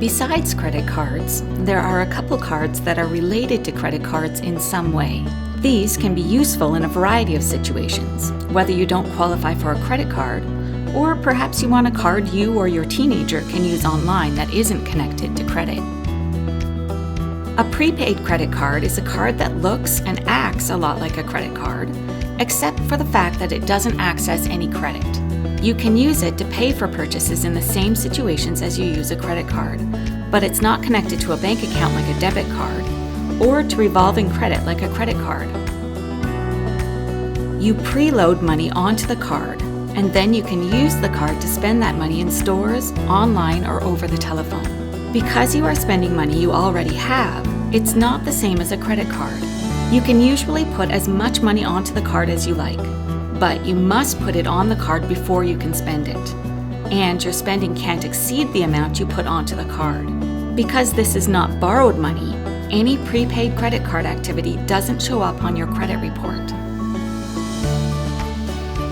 Besides credit cards, there are a couple cards that are related to credit cards in some way. These can be useful in a variety of situations, whether you don't qualify for a credit card, or perhaps you want a card you or your teenager can use online that isn't connected to credit. A prepaid credit card is a card that looks and acts a lot like a credit card, except for the fact that it doesn't access any credit. You can use it to pay for purchases in the same situations as you use a credit card, but it's not connected to a bank account like a debit card, or to revolving credit like a credit card. You preload money onto the card, and then you can use the card to spend that money in stores, online, or over the telephone. Because you are spending money you already have, it's not the same as a credit card. You can usually put as much money onto the card as you like, but you must put it on the card before you can spend it. And your spending can't exceed the amount you put onto the card. Because this is not borrowed money, any prepaid credit card activity doesn't show up on your credit report.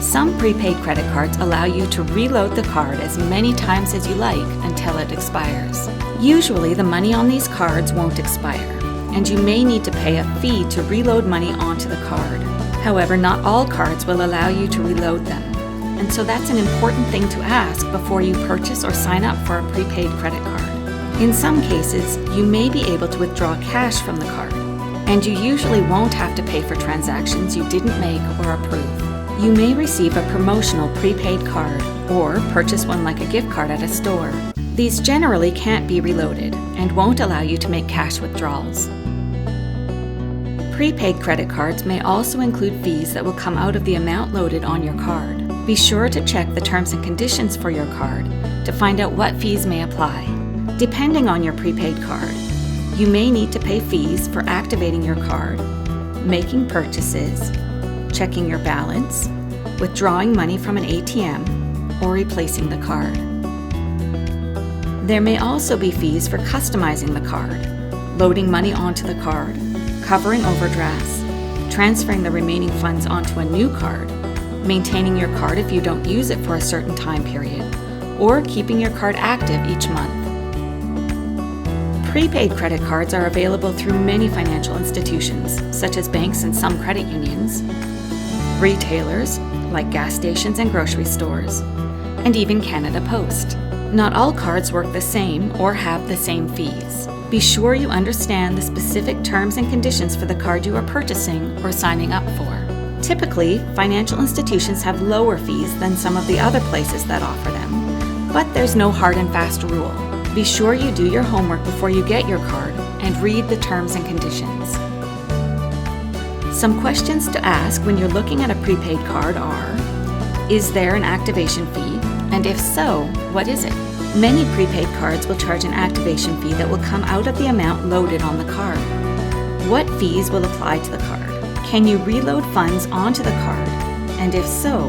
Some prepaid credit cards allow you to reload the card as many times as you like until it expires. Usually the money on these cards won't expire, and you may need to pay a fee to reload money onto the card. However, not all cards will allow you to reload them, and so that's an important thing to ask before you purchase or sign up for a prepaid credit card. In some cases, you may be able to withdraw cash from the card, and you usually won't have to pay for transactions you didn't make or approve. You may receive a promotional prepaid card or purchase one like a gift card at a store. These generally can't be reloaded and won't allow you to make cash withdrawals. Prepaid credit cards may also include fees that will come out of the amount loaded on your card. Be sure to check the terms and conditions for your card to find out what fees may apply. Depending on your prepaid card, you may need to pay fees for activating your card, making purchases, checking your balance, withdrawing money from an ATM, or replacing the card. There may also be fees for customizing the card, loading money onto the card, covering overdrafts, transferring the remaining funds onto a new card, maintaining your card if you don't use it for a certain time period, or keeping your card active each month. Prepaid credit cards are available through many financial institutions, such as banks and some credit unions, retailers, like gas stations and grocery stores, and even Canada Post. Not all cards work the same or have the same fees. Be sure you understand the specific terms and conditions for the card you are purchasing or signing up for. Typically, financial institutions have lower fees than some of the other places that offer them, but there's no hard and fast rule. Be sure you do your homework before you get your card and read the terms and conditions. Some questions to ask when you're looking at a prepaid card are: is there an activation fee? And if so, what is it? Many prepaid cards will charge an activation fee that will come out of the amount loaded on the card. What fees will apply to the card? Can you reload funds onto the card? And if so,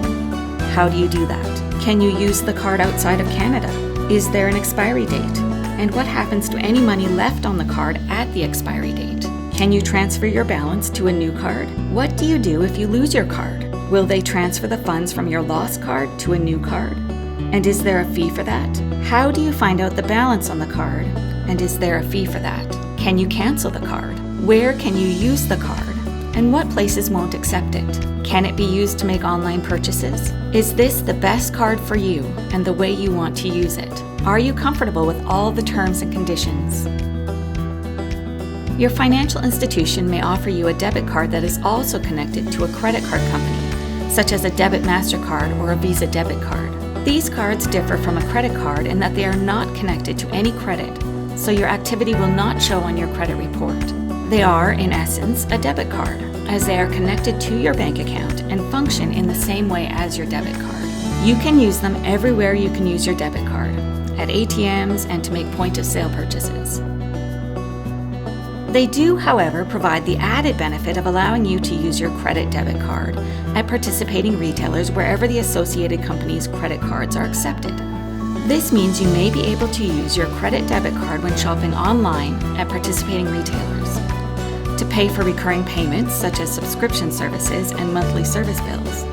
how do you do that? Can you use the card outside of Canada? Is there an expiry date? And what happens to any money left on the card at the expiry date? Can you transfer your balance to a new card? What do you do if you lose your card? Will they transfer the funds from your lost card to a new card? And is there a fee for that? How do you find out the balance on the card? And is there a fee for that? Can you cancel the card? Where can you use the card? And what places won't accept it? Can it be used to make online purchases? Is this the best card for you and the way you want to use it? Are you comfortable with all the terms and conditions? Your financial institution may offer you a debit card that is also connected to a credit card company, such as a Debit MasterCard or a Visa debit card. These cards differ from a credit card in that they are not connected to any credit, so your activity will not show on your credit report. They are, in essence, a debit card, as they are connected to your bank account and function in the same way as your debit card. You can use them everywhere you can use your debit card, at ATMs and to make point-of-sale purchases. They do, however, provide the added benefit of allowing you to use your credit debit card at participating retailers wherever the associated company's credit cards are accepted. This means you may be able to use your credit debit card when shopping online at participating retailers, to pay for recurring payments such as subscription services and monthly service bills,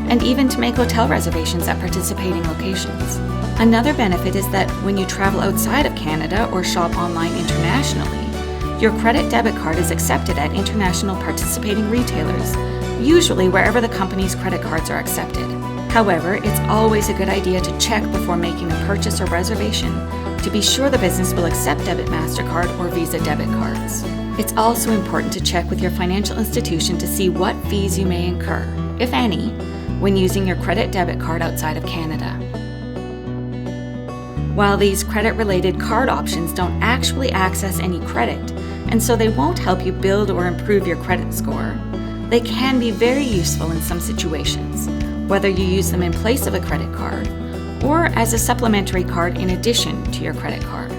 and even to make hotel reservations at participating locations. Another benefit is that when you travel outside of Canada or shop online internationally, your credit debit card is accepted at international participating retailers, usually wherever the company's credit cards are accepted. However, it's always a good idea to check before making a purchase or reservation to be sure the business will accept debit MasterCard or Visa debit cards. It's also important to check with your financial institution to see what fees you may incur, if any, when using your credit debit card outside of Canada. While these credit-related card options don't actually access any credit, and so they won't help you build or improve your credit score, they can be very useful in some situations, whether you use them in place of a credit card or as a supplementary card in addition to your credit card.